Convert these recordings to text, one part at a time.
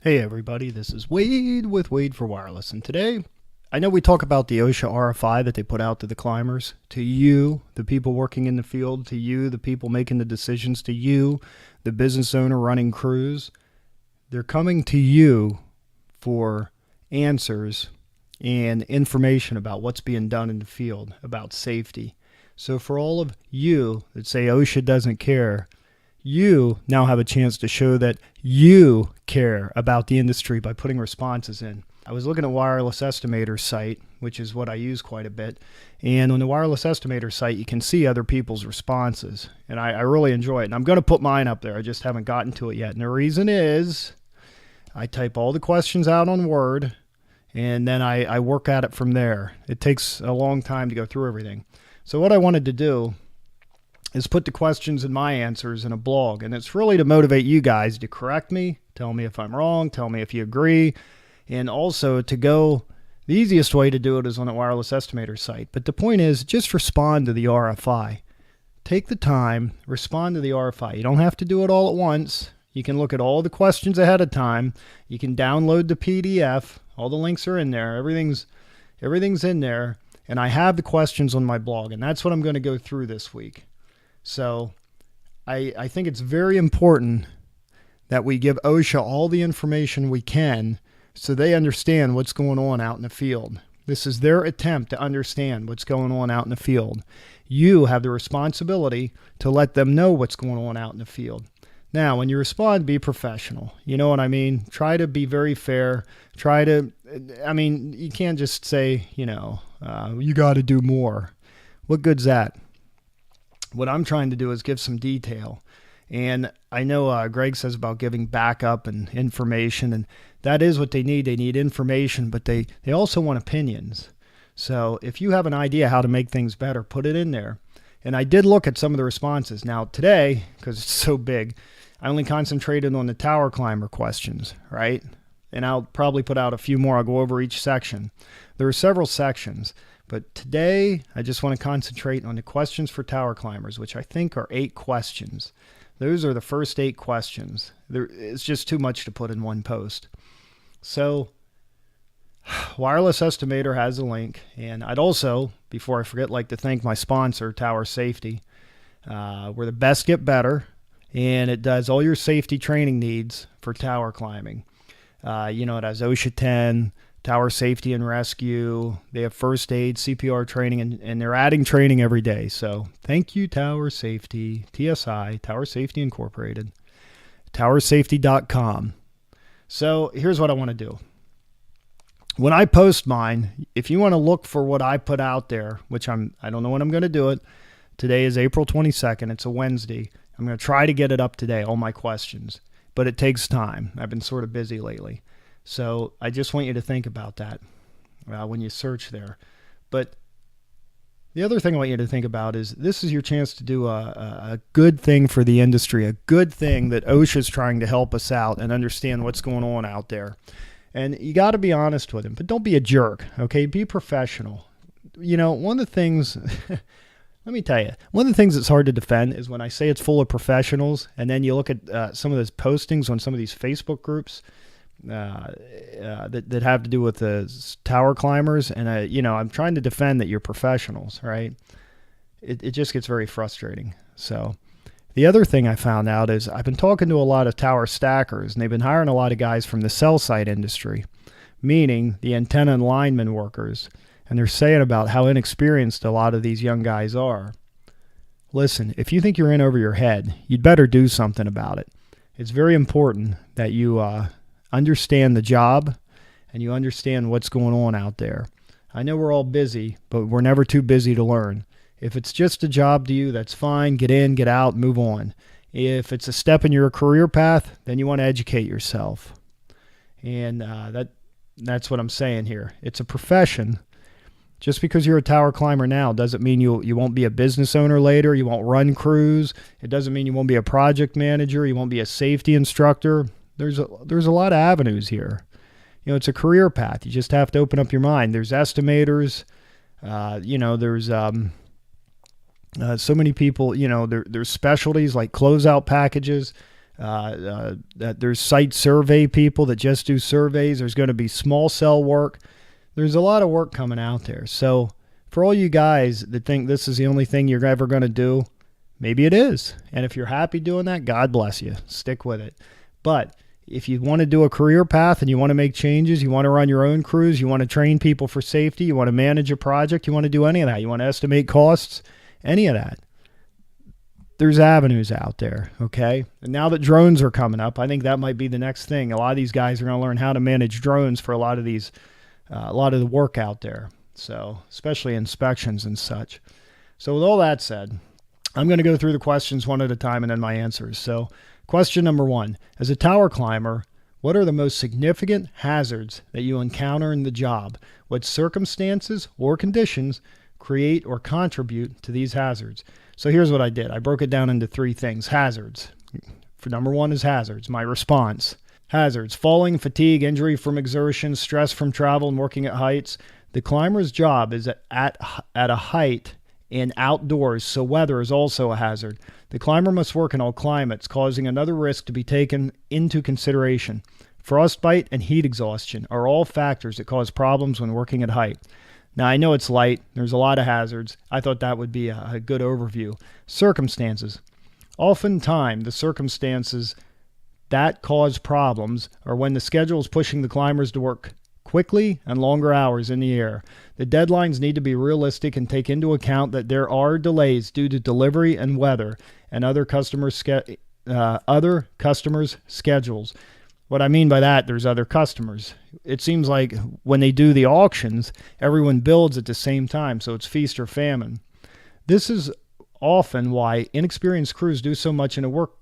Hey everybody, this is Wade with Wade for Wireless, and today I know we talk about the OSHA RFI that they put out to the climbers, to you, the people working in the field, to you, the people making the decisions, to you, the business owner running crews. They're coming to you for answers and information about what's being done in the field, about safety. So for all of you that say OSHA doesn't care, you now have a chance to show that you care about the industry by putting responses in. I was looking at Wireless Estimator's site, which is what I use quite a bit. And on the Wireless Estimator site, you can see other people's responses. And I really enjoy it. And I'm going to put mine up there. I just haven't gotten to it yet. And the reason is I type all the questions out on Word, and then I work at it from there. It takes a long time to go through everything. So what I wanted to do is put the questions and my answers in a blog. And it's really to motivate you guys to correct me, tell me if I'm wrong, tell me if you agree, and also to go, the easiest way to do it is on the Wireless Estimator site. But the point is, just respond to the RFI. Take the time, respond to the RFI. You don't have to do it all at once. You can look at all the questions ahead of time. You can download the PDF. All the links are in there. Everything's in there. And I have the questions on my blog, and that's what I'm going to go through this week. So I think it's very important that we give OSHA all the information we can so they understand what's going on out in the field. This is their attempt to understand what's going on out in the field. You have the responsibility to let them know what's going on out in the field. Now, when you respond, be professional. You know what I mean? Try to be very fair. You can't just say, you got to do more. What good's that? What I'm trying to do is give some detail. And I know Greg says about giving backup and information, and that is what they need. They need information, but they also want opinions. So if you have an idea how to make things better, put it in there. And I did look at some of the responses. Now today, because it's so big, I only concentrated on the tower climber questions, right? And I'll probably put out a few more. I'll go over each section. There are several sections. But today, I just want to concentrate on the questions for tower climbers, which I think are 8 questions. Those are the first 8 questions. It's just too much to put in one post. So, Wireless Estimator has a link. And I'd also, before I forget, like to thank my sponsor, Tower Safety. We're the best get better, and it does all your safety training needs for tower climbing. It has OSHA 10, Tower Safety and Rescue. They have first aid, CPR training, and they're adding training every day. So thank you, Tower Safety, TSI, Tower Safety Incorporated, towersafety.com. So here's what I want to do. When I post mine, if you want to look for what I put out there, which I don't know when I'm going to do it. Today is April 22nd. It's a Wednesday. I'm going to try to get it up today, all my questions. But it takes time. I've been sort of busy lately. So I just want you to think about that when you search there. But the other thing I want you to think about is this is your chance to do a good thing for the industry, a good thing that OSHA is trying to help us out and understand what's going on out there. And you got to be honest with them, but don't be a jerk, okay? Be professional. One of the things, let me tell you, one of the things that's hard to defend is when I say it's full of professionals, and then you look at some of those postings on some of these Facebook groups, that have to do with the tower climbers, and I'm trying to defend that you're professionals, right? It just gets very frustrating. So the other thing I found out is I've been talking to a lot of tower stackers, and they've been hiring a lot of guys from the cell site industry, meaning the antenna and lineman workers, and they're saying about how inexperienced a lot of these young guys are. Listen, if you think you're in over your head, you'd better do something about it. It's very important that you understand the job and you understand what's going on out there. I know we're all busy, but we're never too busy to learn. If it's just a job to you, that's fine. Get in, get out, move on. If it's a step in your career path, then you want to educate yourself. And that's what I'm saying here. It's a profession. Just because you're a tower climber now doesn't mean you won't be a business owner later. You won't run crews. It doesn't mean you won't be a project manager. You won't be a safety instructor. There's a lot of avenues here. It's a career path. You just have to open up your mind. There's estimators. There's so many people. There's specialties like closeout packages. There's site survey people that just do surveys. There's going to be small cell work. There's a lot of work coming out there. So for all you guys that think this is the only thing you're ever going to do, maybe it is. And if you're happy doing that, God bless you. Stick with it. But if you want to do a career path and you want to make changes, you want to run your own crews, you want to train people for safety, you want to manage a project, you want to do any of that, you want to estimate costs, any of that, there's avenues out there, okay? And now that drones are coming up, I think that might be the next thing. A lot of these guys are going to learn how to manage drones for a lot of the work out there. So, especially inspections and such. So with all that said, I'm going to go through the questions one at a time and then my answers. So, question number 1, as a tower climber, what are the most significant hazards that you encounter in the job? What circumstances or conditions create or contribute to these hazards? So here's what I did. I broke it down into 3 things. Hazards. For number 1 is hazards. My response. Hazards. Falling, fatigue, injury from exertion, stress from travel and working at heights. The climber's job is at a height and outdoors, so weather is also a hazard. The climber must work in all climates, causing another risk to be taken into consideration. Frostbite and heat exhaustion are all factors that cause problems when working at height. Now, I know it's light. There's a lot of hazards. I thought that would be a good overview. Circumstances. Oftentimes, the circumstances that cause problems are when the schedule is pushing the climbers to work quickly and longer hours in the air. The deadlines need to be realistic and take into account that there are delays due to delivery and weather and other customers' schedules. What I mean by that, there's other customers. It seems like when they do the auctions, everyone builds at the same time, so it's feast or famine. This is often why inexperienced crews do so much in a work.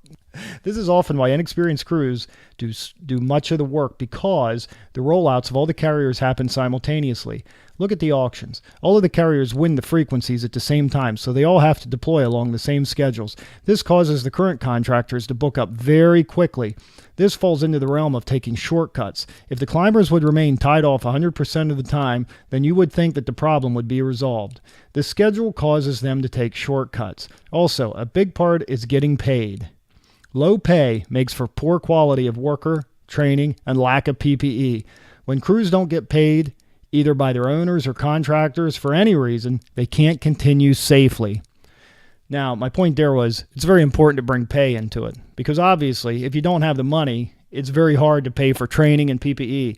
This is often why inexperienced crews do much of the work, because the rollouts of all the carriers happen simultaneously. Look at the auctions. All of the carriers win the frequencies at the same time, so they all have to deploy along the same schedules. This causes the current contractors to book up very quickly. This falls into the realm of taking shortcuts. If the climbers would remain tied off 100% of the time, then you would think that the problem would be resolved. The schedule causes them to take shortcuts. Also, a big part is getting paid. Low pay makes for poor quality of worker, training, and lack of PPE. When crews don't get paid, either by their owners or contractors for any reason, they can't continue safely. Now, my point there was it's very important to bring pay into it, because obviously if you don't have the money, it's very hard to pay for training and PPE.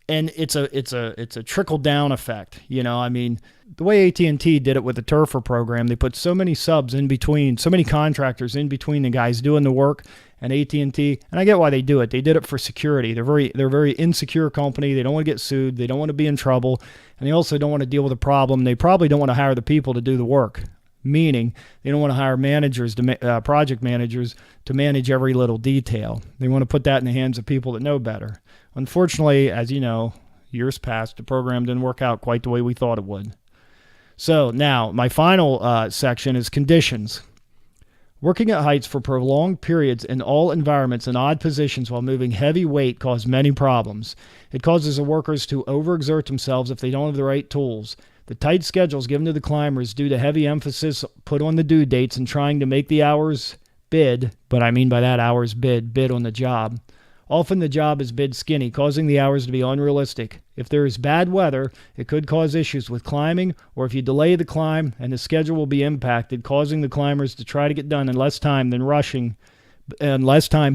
And it's a trickle down effect. You know, I mean, the way AT&T did it with the Turfer program, they put so many subs in between, so many contractors in between the guys doing the work and AT&T. And I get why they do it. They did it for security. They're a very insecure company. They don't want to get sued. They don't want to be in trouble. And they also don't want to deal with a problem. They probably don't want to hire the people to do the work. Meaning they don't want to hire managers, project managers, to manage every little detail. They want to put that in the hands of people that know better. Unfortunately, as you know, years past, the program didn't work out quite the way we thought it would. So now, my final section is conditions. Working at heights for prolonged periods in all environments and odd positions while moving heavy weight causes many problems. It causes the workers to overexert themselves if they don't have the right tools. The tight schedules given to the climbers due to heavy emphasis put on the due dates and trying to make the hours bid, but I mean by that hours bid on the job. Often the job is bid skinny, causing the hours to be unrealistic. If there is bad weather, it could cause issues with climbing, or if you delay the climb and the schedule will be impacted, causing the climbers to try to get done in less time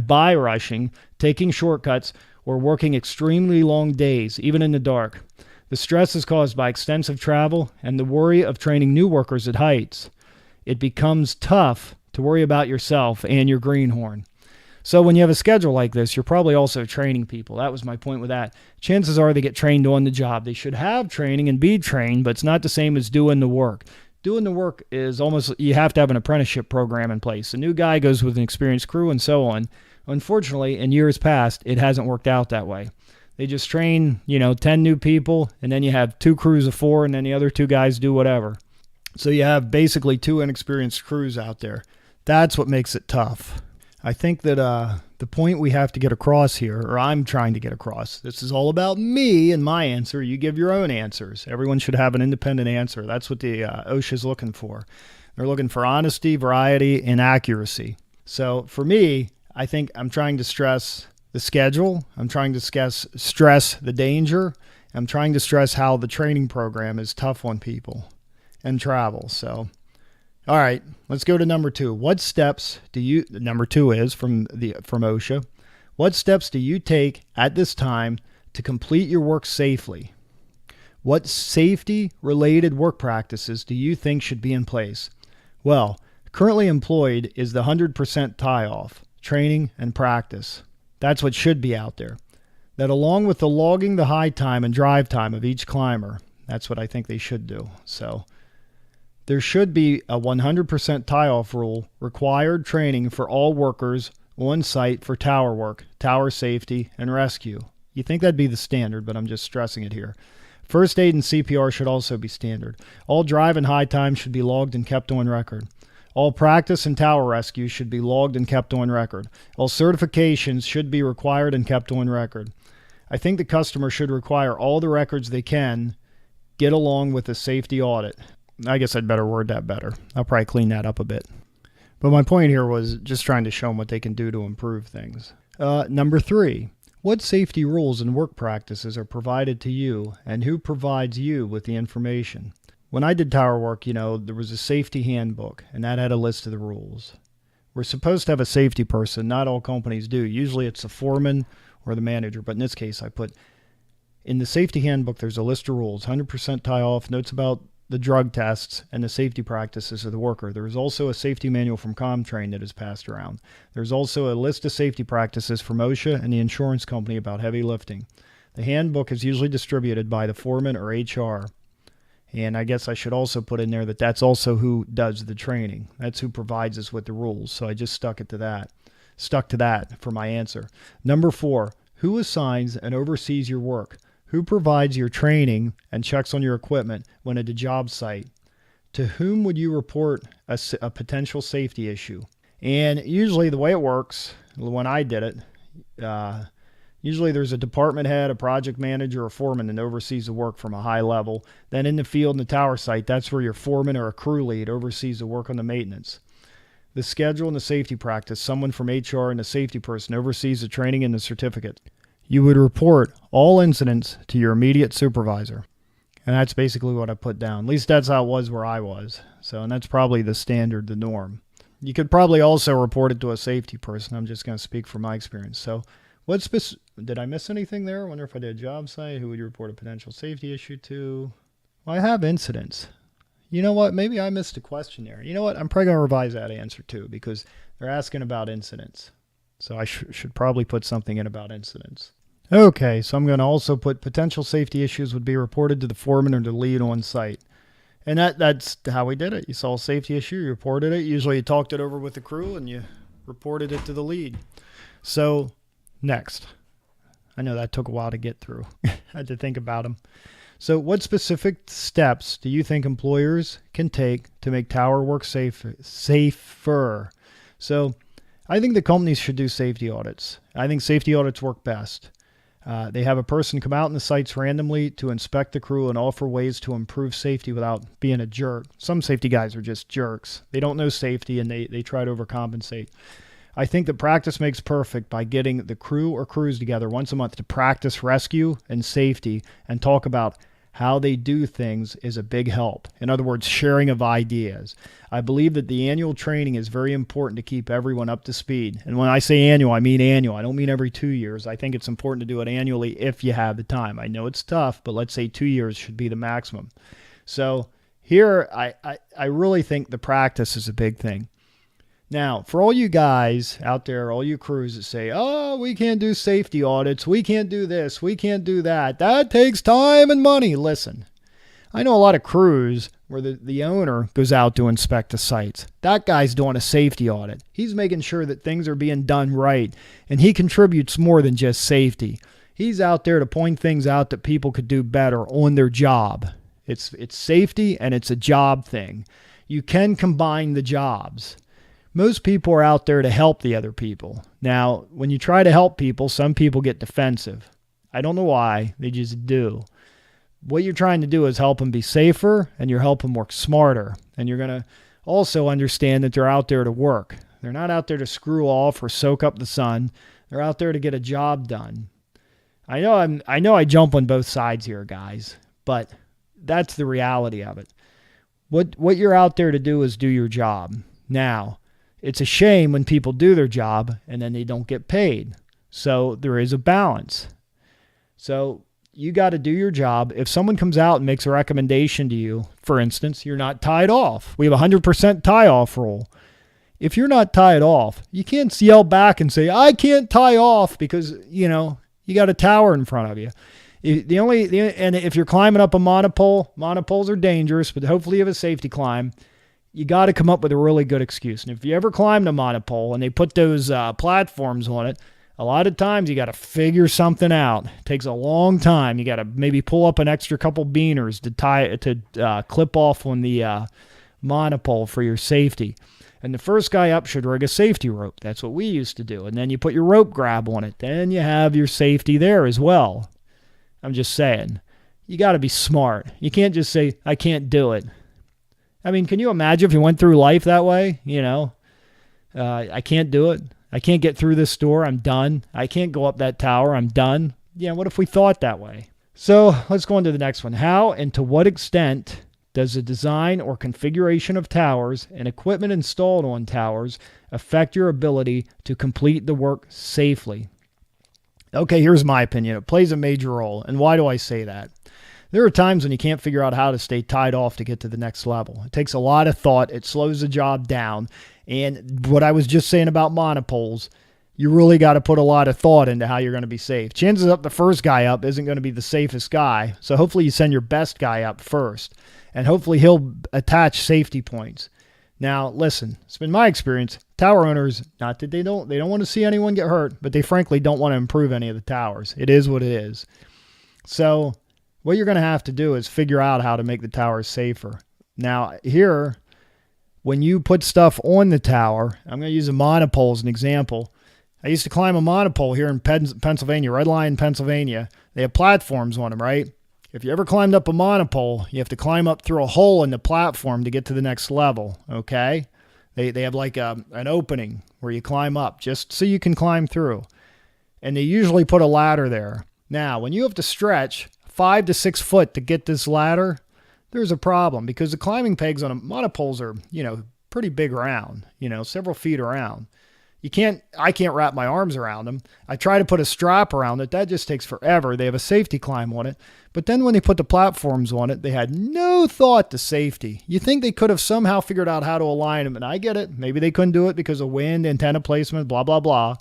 by rushing, taking shortcuts, or working extremely long days, even in the dark. The stress is caused by extensive travel and the worry of training new workers at heights. It becomes tough to worry about yourself and your greenhorn. So when you have a schedule like this, you're probably also training people. That was my point with that. Chances are they get trained on the job. They should have training and be trained, but it's not the same as doing the work. Doing the work is almost, you have to have an apprenticeship program in place. A new guy goes with an experienced crew and so on. Unfortunately, in years past, it hasn't worked out that way. They just train, 10 new people, and then you have 2 crews of 4, and then the other 2 guys do whatever. So you have basically 2 inexperienced crews out there. That's what makes it tough. I think that the point we have to get across here, or I'm trying to get across, this is all about me and my answer. You give your own answers. Everyone should have an independent answer. That's what the OSHA is looking for. They're looking for honesty, variety, and accuracy. So for me, I think I'm trying to stress the schedule. I'm trying to stress the danger. I'm trying to stress how the training program is tough on people and travel. So, all right, let's go to number 2. What steps do you, number 2 is from OSHA. What steps do you take at this time to complete your work safely? What safety-related work practices do you think should be in place? Well, currently employed is the 100% tie-off, training and practice. That's what should be out there. That along with the logging the high time and drive time of each climber, that's what I think they should do. So there should be a 100% tie-off rule, required training for all workers on site for tower work, tower safety, and rescue. You think that'd be the standard, but I'm just stressing it here. First aid and CPR should also be standard. All drive and high time should be logged and kept on record. All practice and tower rescue should be logged and kept on record. All certifications should be required and kept on record. I think the customer should require all the records they can get along with a safety audit. I guess I'd better word that better. I'll probably clean that up a bit. But my point here was just trying to show them what they can do to improve things. Number 3. What safety rules and work practices are provided to you, and who provides you with the information? When I did tower work, there was a safety handbook, and that had a list of the rules. We're supposed to have a safety person. Not all companies do. Usually it's the foreman or the manager, but in this case I put, in the safety handbook there's a list of rules, 100% tie off, notes about the drug tests, and the safety practices of the worker. There is also a safety manual from ComTrain that is passed around. There's also a list of safety practices from OSHA and the insurance company about heavy lifting. The handbook is usually distributed by the foreman or HR. And I guess I should also put in there that that's also who does the training. That's who provides us with the rules. So I just stuck to that for my answer. Number 4, who assigns and oversees your work? Who provides your training and checks on your equipment when at a job site? To whom would you report a potential safety issue? And usually the way it works, when I did it, usually there's a department head, a project manager, or foreman that oversees the work from a high level. Then in the field and the tower site, that's where your foreman or a crew lead oversees the work on the maintenance. The schedule and the safety practice, someone from HR and the safety person oversees the training and the certificate. You would report all incidents to your immediate supervisor. And that's basically what I put down. At least that's how it was where I was. So, and that's probably the standard, the norm. You could probably also report it to a safety person. I'm just going to speak from my experience. So, did I miss anything there? I wonder if I did a job site. Who would you report a potential safety issue to? Well, I have incidents. You know what? Maybe I missed a question there. You know what? I'm probably going to revise that answer too, because they're asking about incidents. So I should probably put something in about incidents. Okay, so I'm going to also put potential safety issues would be reported to the foreman or the lead on site. And that's how we did it. You saw a safety issue, you reported it. Usually you talked it over with the crew and you reported it to the lead. So next. I know that took a while to get through. I had to think about them. So what specific steps do you think employers can take to make tower work safer? So I think the companies should do safety audits. I think safety audits work best. They have a person come out in the sites randomly to inspect the crew and offer ways to improve safety without being a jerk. Some safety guys are just jerks. They don't know safety and they try to overcompensate. I think that practice makes perfect by getting the crew or crews together once a month to practice rescue and safety and talk about how they do things is a big help. In other words, sharing of ideas. I believe that the annual training is very important to keep everyone up to speed. And when I say annual, I mean annual. I don't mean every 2 years. I think it's important to do it annually if you have the time. I know it's tough, but let's say 2 years should be the maximum. So here, I really think the practice is a big thing. Now, for all you guys out there, all you crews that say, oh, we can't do safety audits, we can't do this, we can't do that, that takes time and money. Listen, I know a lot of crews where the owner goes out to inspect the sites. That guy's doing a safety audit. He's making sure that things are being done right, and he contributes more than just safety. He's out there to point things out that people could do better on their job. It's safety and it's a job thing. You can combine the jobs. Most people are out there to help the other people. Now, when you try to help people, some people get defensive. I don't know why. They just do. What you're trying to do is help them be safer, and you're helping them work smarter. And you're going to also understand that they're out there to work. They're not out there to screw off or soak up the sun. They're out there to get a job done. I know I jump on both sides here, guys, but that's the reality of it. What you're out there to do is do your job. Now, it's a shame when people do their job and then they don't get paid. So there is a balance. So you got to do your job. If someone comes out and makes a recommendation to you, for instance, you're not tied off. We have a 100% tie-off rule. If you're not tied off, you can't yell back and say, I can't tie off because, you got a tower in front of you. And if you're climbing up a monopole, monopoles are dangerous, but hopefully you have a safety climb. You got to come up with a really good excuse. And if you ever climbed a monopole and they put those platforms on it, a lot of times you got to figure something out. It takes a long time. You got to maybe pull up an extra couple beaners to clip off on the monopole for your safety. And the first guy up should rig a safety rope. That's what we used to do. And then you put your rope grab on it. Then you have your safety there as well. I'm just saying, you got to be smart. You can't just say, I can't do it. I mean, can you imagine if you went through life that way? I can't do it. I can't get through this door. I'm done. I can't go up that tower. I'm done. Yeah, what if we thought that way? So let's go on to the next one. How and to what extent does the design or configuration of towers and equipment installed on towers affect your ability to complete the work safely? Okay, here's my opinion. It plays a major role. And why do I say that? There are times when you can't figure out how to stay tied off to get to the next level. It takes a lot of thought. It slows the job down. And what I was just saying about monopoles, you really got to put a lot of thought into how you're going to be safe. Chances up the first guy up isn't going to be the safest guy. So hopefully you send your best guy up first. And hopefully he'll attach safety points. Now, listen, it's been my experience. Tower owners, not that they don't want to see anyone get hurt, but they frankly don't want to improve any of the towers. It is what it is. So what you're going to have to do is figure out how to make the towers safer. Now, here, when you put stuff on the tower, I'm going to use a monopole as an example. I used to climb a monopole here in Pennsylvania, Red Lion, Pennsylvania. They have platforms on them, right? If you ever climbed up a monopole, you have to climb up through a hole in the platform to get to the next level, okay? They have like an opening where you climb up just so you can climb through. And they usually put a ladder there. Now, when you have to stretch 5 to 6 foot to get this ladder, there's a problem because the climbing pegs on monopoles are, pretty big around, several feet around. I can't wrap my arms around them. I try to put a strap around it. That just takes forever. They have a safety climb on it. But then when they put the platforms on it, they had no thought to safety. You think they could have somehow figured out how to align them, and I get it. Maybe they couldn't do it because of wind, antenna placement, blah, blah, blah.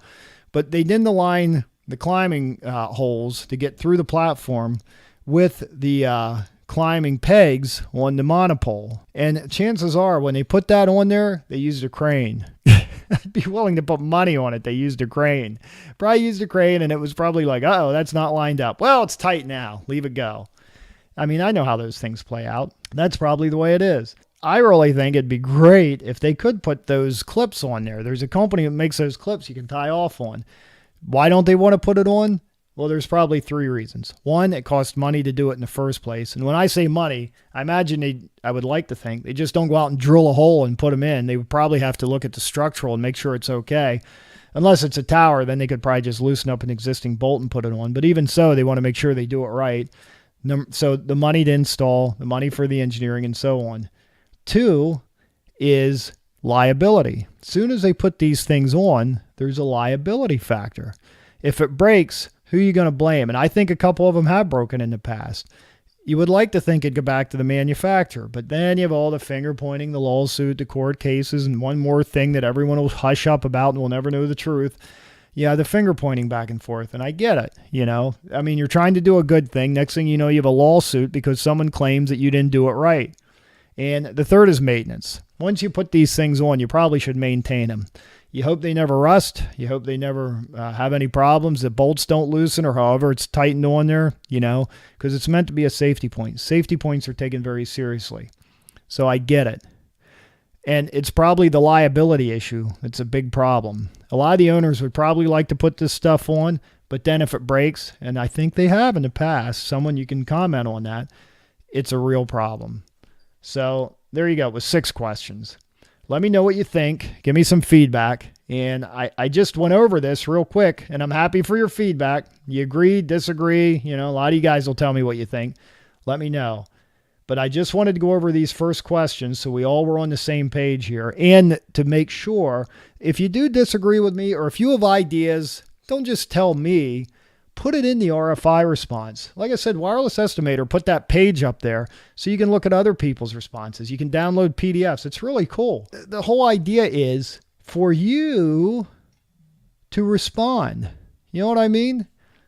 But they didn't align the climbing holes to get through the platform with the climbing pegs on the monopole. And chances are when they put that on there, they used a crane. I'd be willing to put money on it. They used a crane. Probably used a crane, and it was probably like, uh-oh, that's not lined up. Well, it's tight now. Leave it go. I mean, I know how those things play out. That's probably the way it is. I really think it'd be great if they could put those clips on there. There's a company that makes those clips you can tie off on. Why don't they want to put it on? Well, there's probably 3 reasons. One, it costs money to do it in the first place. And when I say money, I imagine I would like to think they just don't go out and drill a hole and put them in. They would probably have to look at the structural and make sure it's okay. Unless it's a tower, then they could probably just loosen up an existing bolt and put it on. But even so, they want to make sure they do it right. So the money to install, the money for the engineering, and so on. 2 is liability. As soon as they put these things on, there's a liability factor. If it breaks, who are you going to blame? And I think a couple of them have broken in the past. You would like to think it'd go back to the manufacturer, but then you have all the finger pointing, the lawsuit, the court cases, and one more thing that everyone will hush up about and will never know the truth. Yeah, the finger pointing back and forth. And I get it, I mean, you're trying to do a good thing. Next thing you know, you have a lawsuit because someone claims that you didn't do it right. And the third is maintenance. Once you put these things on, you probably should maintain them. You hope they never rust. You hope they never have any problems. The bolts don't loosen or however it's tightened on there, because it's meant to be a safety point. Safety points are taken very seriously. So I get it. And it's probably the liability issue that's a big problem. A lot of the owners would probably like to put this stuff on, but then if it breaks, and I think they have in the past, someone you can comment on that, it's a real problem. So there you go with 6 questions. Let me know what you think. Give me some feedback. And I just went over this real quick, and I'm happy for your feedback. You agree, disagree? You know, a lot of you guys will tell me what you think. Let me know. But I just wanted to go over these first questions so we all were on the same page here. And to make sure, if you do disagree with me or if you have ideas, don't just tell me. Put it in the RFI response. Like I said, Wireless Estimator, put that page up there so you can look at other people's responses. You can download PDFs. It's really cool. The whole idea is for you to respond. You know what I mean?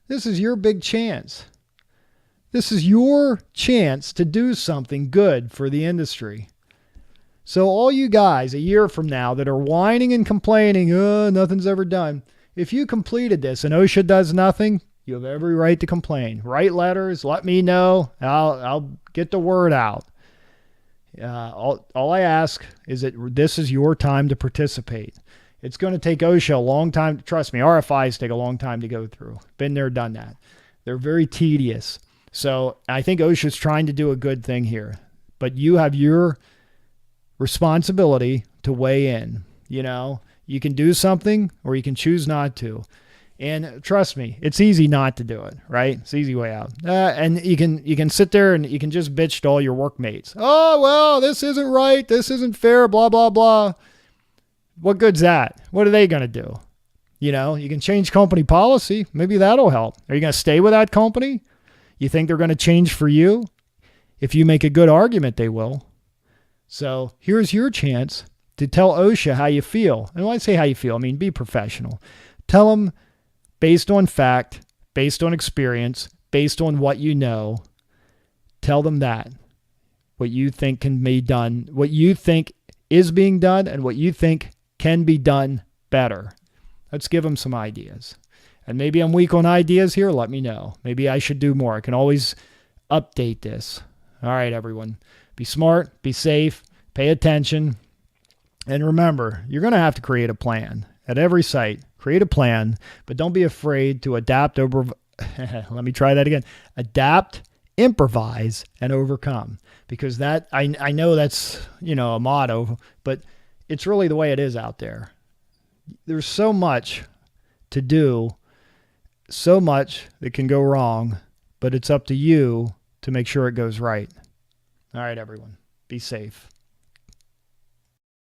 This is your big chance. This is your chance to do something good for the industry. So all you guys a year from now that are whining and complaining, nothing's ever done. If you completed this and OSHA does nothing, you have every right to complain. Write letters. Let me know. I'll get the word out. All I ask is that this is your time to participate. It's going to take OSHA a long time. Trust me, RFIs take a long time to go through. Been there, done that. They're very tedious. So I think OSHA's trying to do a good thing here. But you have your responsibility to weigh in. You know, you can do something or you can choose not to. And trust me, it's easy not to do it, right? It's the easy way out. And you can sit there and you can just bitch to all your workmates. Oh, well, this isn't right. This isn't fair, blah, blah, blah. What good's that? What are they going to do? You know, you can change company policy. Maybe that'll help. Are you going to stay with that company? You think they're going to change for you? If you make a good argument, they will. So here's your chance to tell OSHA how you feel. And when I say how you feel, I mean be professional. Tell them based on fact, based on experience, based on what you know, tell them that. What you think can be done, what you think is being done, and what you think can be done better. Let's give them some ideas. And maybe I'm weak on ideas here. Let me know. Maybe I should do more. I can always update this. All right, everyone. Be smart, be safe, pay attention. And remember, you're going to have to create a plan at every site. Create a plan, but don't be afraid to adapt over. Let me try that again. Adapt, improvise, and overcome. Because that I know that's, you know, a motto, but it's really the way it is out there. There's so much to do, so much that can go wrong, but it's up to you to make sure it goes right. All right, everyone. Be safe.